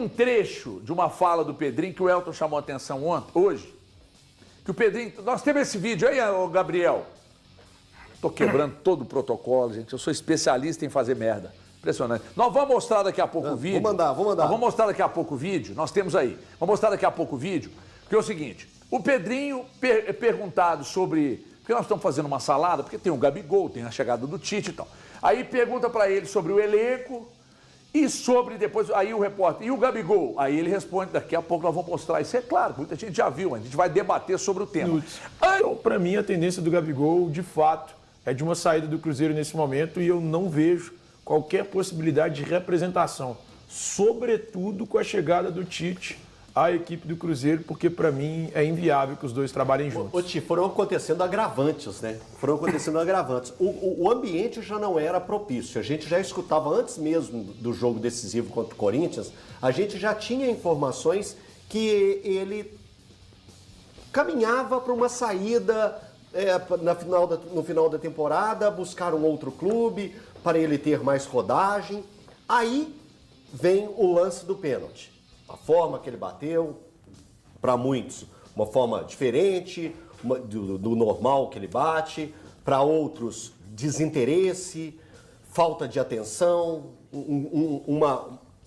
um trecho de uma fala do Pedrinho que o Elton chamou a atenção hoje. Que o Pedrinho... Nós temos esse vídeo aí, ô Gabriel. Tô quebrando todo o protocolo, gente. Eu sou especialista em fazer merda. Impressionante. Nós vamos mostrar daqui a pouco o vídeo. Vou mandar. Nós vamos mostrar daqui a pouco o vídeo. Nós temos aí. Vamos mostrar daqui a pouco o vídeo. Porque é o seguinte. O Pedrinho perguntado sobre... Porque nós estamos fazendo uma salada, porque tem o Gabigol, tem a chegada do Tite e tal. Aí pergunta para ele sobre o elenco e sobre depois... Aí o repórter, e o Gabigol? Aí ele responde, daqui a pouco nós vamos mostrar. Isso é claro, muita gente já viu, mas a gente vai debater sobre o tema. Então, para mim, a tendência do Gabigol, de fato, é de uma saída do Cruzeiro nesse momento e eu não vejo qualquer possibilidade de representação, sobretudo com a chegada do Tite à equipe do Cruzeiro, porque para mim é inviável que os dois trabalhem juntos. Ô, Ti, foram acontecendo agravantes, né? O ambiente já não era propício. A gente já escutava antes mesmo do jogo decisivo contra o Corinthians, a gente já tinha informações que ele caminhava para uma saída no final da temporada, buscar um outro clube para ele ter mais rodagem. Aí vem o lance do pênalti. A forma que ele bateu, para muitos, uma forma diferente do normal que ele bate, para outros, desinteresse, falta de atenção, um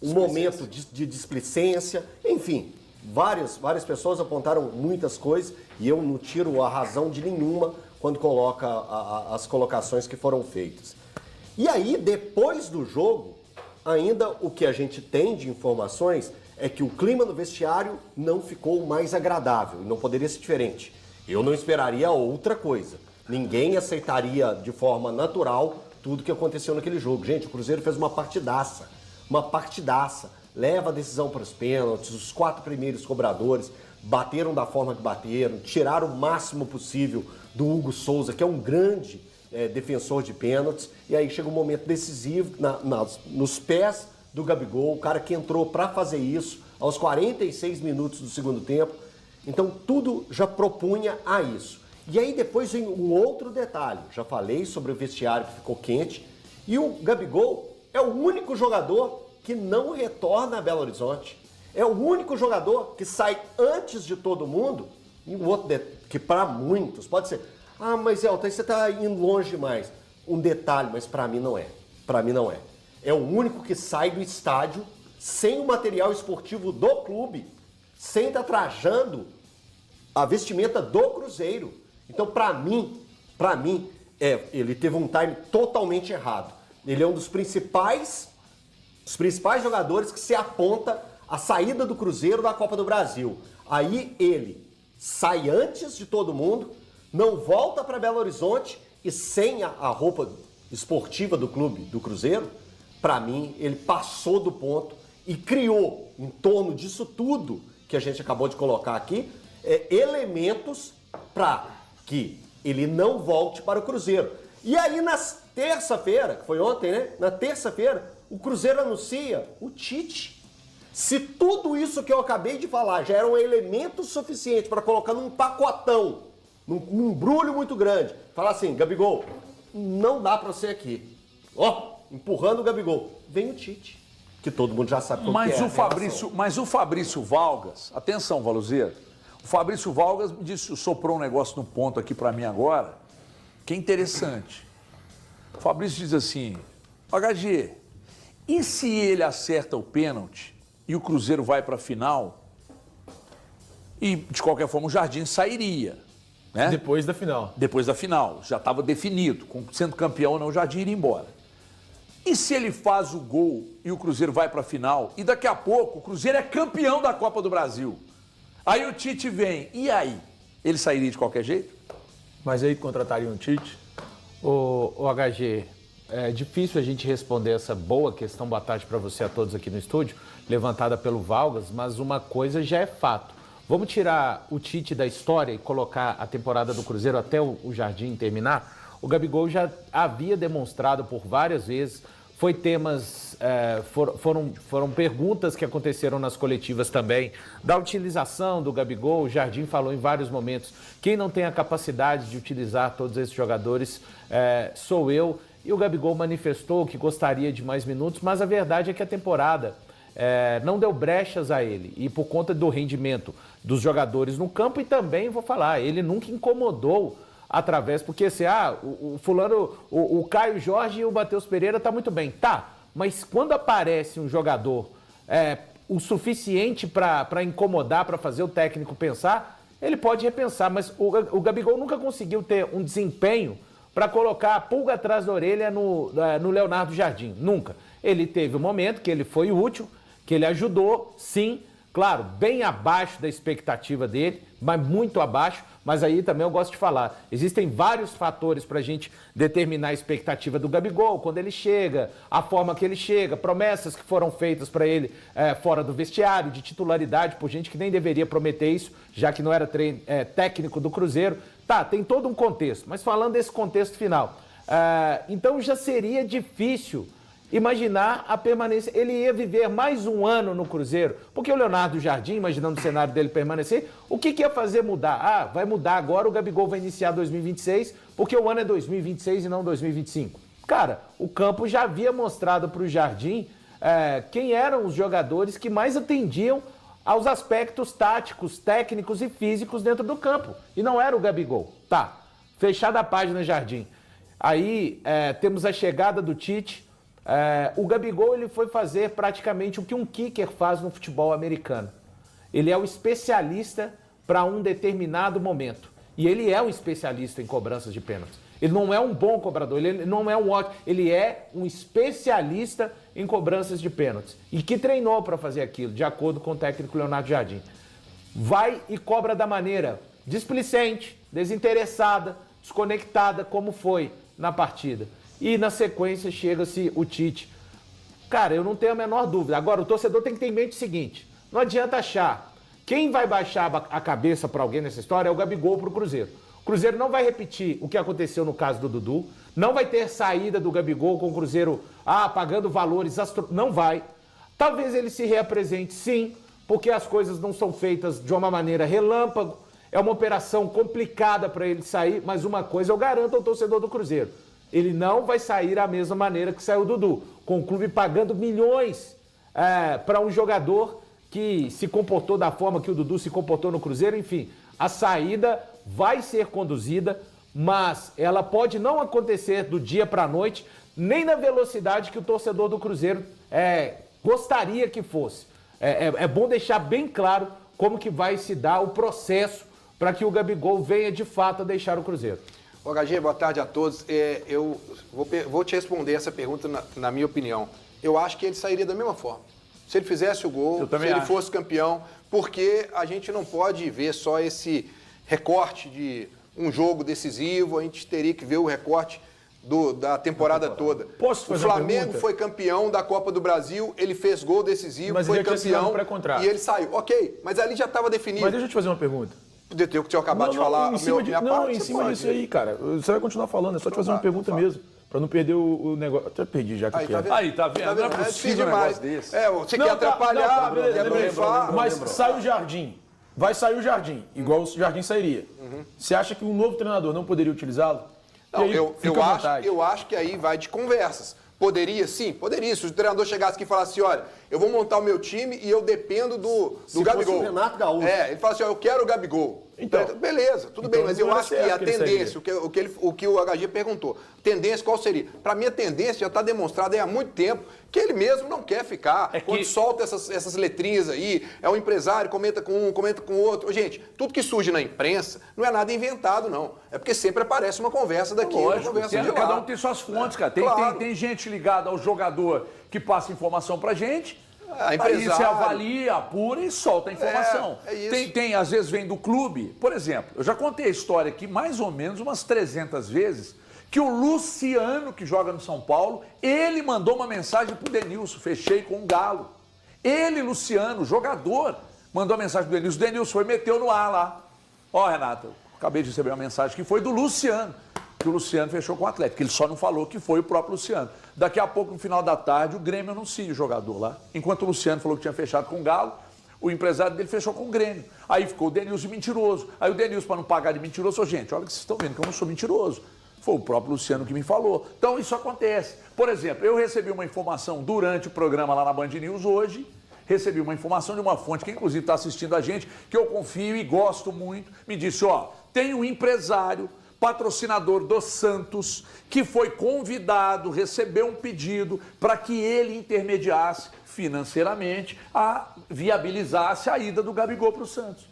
momento de displicência, enfim, várias pessoas apontaram muitas coisas e eu não tiro a razão de nenhuma quando coloca as colocações que foram feitas. E aí, depois do jogo, ainda o que a gente tem de informações é que o clima no vestiário não ficou mais agradável, não poderia ser diferente. Eu não esperaria outra coisa. Ninguém aceitaria de forma natural tudo que aconteceu naquele jogo. Gente, o Cruzeiro fez uma partidaça, leva a decisão para os pênaltis, os 4 primeiros cobradores bateram da forma que bateram, tiraram o máximo possível do Hugo Souza, que é um grande defensor de pênaltis, e aí chega um momento decisivo nos pés do Gabigol, o cara que entrou para fazer isso aos 46 minutos do segundo tempo. Então tudo já propunha a isso. E aí depois vem um outro detalhe. Já falei sobre o vestiário que ficou quente. E o Gabigol é o único jogador que não retorna a Belo Horizonte. É o único jogador que sai antes de todo mundo. E um outro que para muitos pode ser... Ah, mas Elton, você está indo longe demais. Um detalhe, mas para mim não é. Para mim não é. É o único que sai do estádio sem o material esportivo do clube, sem estar trajando a vestimenta do Cruzeiro. Então, para mim, ele teve um time totalmente errado. Ele é um dos principais jogadores que se aponta a saída do Cruzeiro da Copa do Brasil. Aí ele sai antes de todo mundo, não volta para Belo Horizonte e sem a roupa esportiva do clube, do Cruzeiro, para mim, ele passou do ponto e criou, em torno disso tudo que a gente acabou de colocar aqui, elementos para que ele não volte para o Cruzeiro. E aí, na terça-feira, que foi ontem, né? Na terça-feira, o Cruzeiro anuncia o Tite. Se tudo isso que eu acabei de falar já era um elemento suficiente para colocar num pacotão, num embrulho muito grande, falar assim, Gabigol, não dá para você aqui. Empurrando o Gabigol. Vem o Tite, que todo mundo já sabe como é. Mas o Fabrício Valgas, atenção, Valuzeiro, o Fabrício Valgas me disse, soprou um negócio no ponto aqui para mim agora, que é interessante. O Fabrício diz assim, HG, e se ele acerta o pênalti e o Cruzeiro vai para a final e, de qualquer forma, o Jardim sairia, né? Depois da final. Depois da final, já estava definido, sendo campeão ou não, o Jardim iria embora. E se ele faz o gol e o Cruzeiro vai para a final e daqui a pouco o Cruzeiro é campeão da Copa do Brasil? Aí o Tite vem, e aí? Ele sairia de qualquer jeito? Mas aí contrataria um Tite? O HG, é difícil a gente responder essa boa questão, boa tarde para você a todos aqui no estúdio, levantada pelo Valgas, mas uma coisa já é fato. Vamos tirar o Tite da história e colocar a temporada do Cruzeiro até o Jardim terminar? O Gabigol já havia demonstrado por várias vezes, foi temas, foram perguntas que aconteceram nas coletivas também, da utilização do Gabigol. O Jardim falou em vários momentos, quem não tem a capacidade de utilizar todos esses jogadores sou eu. E o Gabigol manifestou que gostaria de mais minutos, mas a verdade é que a temporada não deu brechas a ele. E por conta do rendimento dos jogadores no campo, e também, vou falar, ele nunca incomodou através, porque assim, o fulano, o Caio Jorge e o Matheus Pereira tá muito bem. Tá, mas quando aparece um jogador o suficiente para incomodar, para fazer o técnico pensar, ele pode repensar, mas o Gabigol nunca conseguiu ter um desempenho para colocar a pulga atrás da orelha no Leonardo Jardim, nunca. Ele teve um momento que ele foi útil, que ele ajudou, sim, claro, bem abaixo da expectativa dele, mas muito abaixo, mas aí também eu gosto de falar, existem vários fatores para a gente determinar a expectativa do Gabigol, quando ele chega, a forma que ele chega, promessas que foram feitas para ele fora do vestiário, de titularidade, por gente que nem deveria prometer isso, já que não era técnico do Cruzeiro. Tá, tem todo um contexto, mas falando desse contexto final, então já seria difícil imaginar a permanência. Ele ia viver mais um ano no Cruzeiro, porque o Leonardo Jardim, imaginando o cenário dele permanecer, o que ia fazer mudar? Vai mudar agora, o Gabigol vai iniciar 2026, porque o ano é 2026 e não 2025. Cara, o campo já havia mostrado para o Jardim quem eram os jogadores que mais atendiam aos aspectos táticos, técnicos e físicos dentro do campo. E não era o Gabigol. Tá, fechada a página, Jardim. Aí temos a chegada do Tite. O Gabigol ele foi fazer praticamente o que um kicker faz no futebol americano. Ele é o especialista para um determinado momento. E ele é um especialista em cobranças de pênaltis. Ele não é um bom cobrador, ele não é um ótimo, ele é um especialista em cobranças de pênaltis. E que treinou para fazer aquilo, de acordo com o técnico Leonardo Jardim. Vai e cobra da maneira displicente, desinteressada, desconectada, como foi na partida. E na sequência chega-se o Tite. Cara, eu não tenho a menor dúvida. Agora, o torcedor tem que ter em mente o seguinte: não adianta achar. Quem vai baixar a cabeça para alguém nessa história é o Gabigol para o Cruzeiro. O Cruzeiro não vai repetir o que aconteceu no caso do Dudu. Não vai ter saída do Gabigol com o Cruzeiro pagando valores. Não vai. Talvez ele se reapresente, sim, porque as coisas não são feitas de uma maneira relâmpago. É uma operação complicada para ele sair, mas uma coisa eu garanto ao torcedor do Cruzeiro: ele não vai sair da mesma maneira que saiu o Dudu, com o clube pagando milhões para um jogador que se comportou da forma que o Dudu se comportou no Cruzeiro. Enfim, a saída vai ser conduzida, mas ela pode não acontecer do dia para a noite, nem na velocidade que o torcedor do Cruzeiro gostaria que fosse. É bom deixar bem claro como que vai se dar o processo para que o Gabigol venha de fato a deixar o Cruzeiro. Ô, HG, boa tarde a todos. Eu vou te responder essa pergunta na minha opinião. Eu acho que ele sairia da mesma forma. Se ele fizesse o gol, se ele fosse campeão, porque a gente não pode ver só esse recorte de um jogo decisivo, a gente teria que ver o recorte da temporada toda. Posso fazer o Flamengo foi campeão da Copa do Brasil, ele fez gol decisivo, mas foi campeão e ele saiu. Ok, mas ali já estava definido. Mas deixa eu te fazer uma pergunta. O que eu acabar de falar, minha parte, em cima disso aí, cara. Você vai continuar falando, é só te fazer uma pergunta mesmo. Pra não perder o negócio. Até perdi já que eu quero. Aí, tá vendo? Não é possível um negócio desse. Você quer atrapalhar, quer blefar. Mas sai o Jardim. Vai sair o Jardim, igual o Jardim sairia. Você acha que um novo treinador não poderia utilizá-lo? Não, eu acho que aí vai de conversas. Poderia? Sim, poderia. Se o treinador chegasse aqui e falasse: olha, eu vou montar o meu time e eu dependo do Gabigol. Fosse o Renato Gaúcho. Ele fala assim: eu quero o Gabigol. Então, beleza, tudo bem, mas eu acho que a tendência, o que o HG perguntou, tendência qual seria? Para mim, a tendência já está demonstrada há muito tempo que ele mesmo não quer ficar. Quando solta essas letrinhas aí, é um empresário, comenta com um, comenta com o outro. Gente, tudo que surge na imprensa não é nada inventado, não. É porque sempre aparece uma conversa daqui, uma conversa de lá. Cada um tem suas fontes, cara. Tem gente ligada ao jogador que passa informação pra gente. Aí você avalia, apura e solta a informação. Tem, às vezes, vem do clube. Por exemplo, eu já contei a história aqui mais ou menos umas 300 vezes, que o Luciano, que joga no São Paulo, ele mandou uma mensagem pro Denilson: fechei com o Galo. Ele, Luciano, jogador, mandou a mensagem pro Denilson. O Denilson foi e meteu no ar lá. Ó, Renato, acabei de receber uma mensagem que foi do Luciano, que o Luciano fechou com o Atlético. Ele só não falou que foi o próprio Luciano. Daqui a pouco, no final da tarde, o Grêmio anuncia o jogador lá. Enquanto o Luciano falou que tinha fechado com o Galo, o empresário dele fechou com o Grêmio. Aí ficou o Denilson mentiroso. Aí o Denilson, para não pagar de mentiroso, falou: gente, olha que vocês estão vendo que eu não sou mentiroso. Foi o próprio Luciano que me falou. Então, isso acontece. Por exemplo, eu recebi uma informação durante o programa lá na Band News hoje, recebi uma informação de uma fonte que inclusive está assistindo a gente, que eu confio e gosto muito, me disse, ó, tem um empresário, patrocinador do Santos, que foi convidado, recebeu um pedido para que ele intermediasse financeiramente, viabilizasse a ida do Gabigol para o Santos.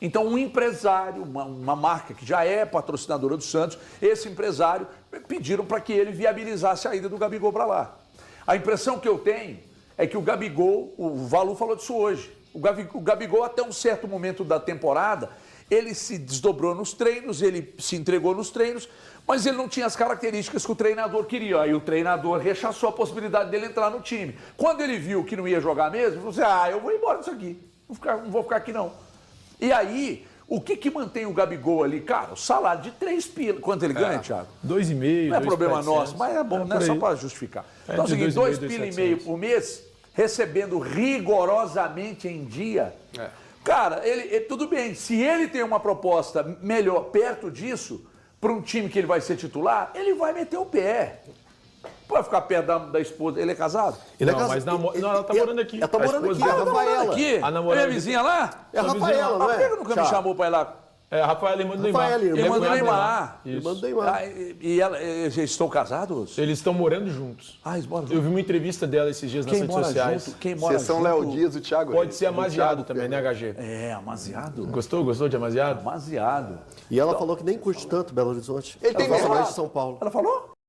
Então, um empresário, uma marca que já é patrocinadora do Santos, esse empresário pediram para que ele viabilizasse a ida do Gabigol para lá. A impressão que eu tenho é que o Gabigol, o Valu falou disso hoje, o Gabigol até um certo momento da temporada, ele se desdobrou nos treinos, ele se entregou nos treinos, mas ele não tinha as características que o treinador queria. Aí o treinador rechaçou a possibilidade dele entrar no time. Quando ele viu que não ia jogar mesmo, ele falou assim, eu vou embora disso aqui, não vou ficar aqui não. E aí, o que mantém o Gabigol ali? Cara, o salário de 3 pila. Quanto ele ganha, Thiago? 2,5. Não é problema nosso, mas é bom, né? Só para justificar. Então é o seguinte, 2,5 pila por mês, recebendo rigorosamente em dia. Cara, tudo bem, se ele tem uma proposta melhor perto disso, para um time que ele vai ser titular, ele vai meter o pé. Pode ficar perto da esposa. Ele é casado? Ele é casado. Não, ela tá morando aqui. Ela tá morando aqui, a Rafaela. Aqui? A namorada é vizinha lá? É a Rafaela, não é? Por que nunca me chamou para ir lá? É, a Rafaela, irmã do Neymar. Irmã do Neymar. Irmã do Neymar. E eles estão casados? Eles estão morando juntos. Eles moram Eu vi uma entrevista dela esses dias nas redes sociais. Quem mora Vocês são junto? Léo Dias e o Thiago. Pode ser Do amaziado Thiago também, né, HG? É, amaziado. Gostou de amaziado? Amaziado. E ela falou que nem curte tanto Belo Horizonte. Ele tem ela gosta mestrado. mais de São Paulo. Ela falou?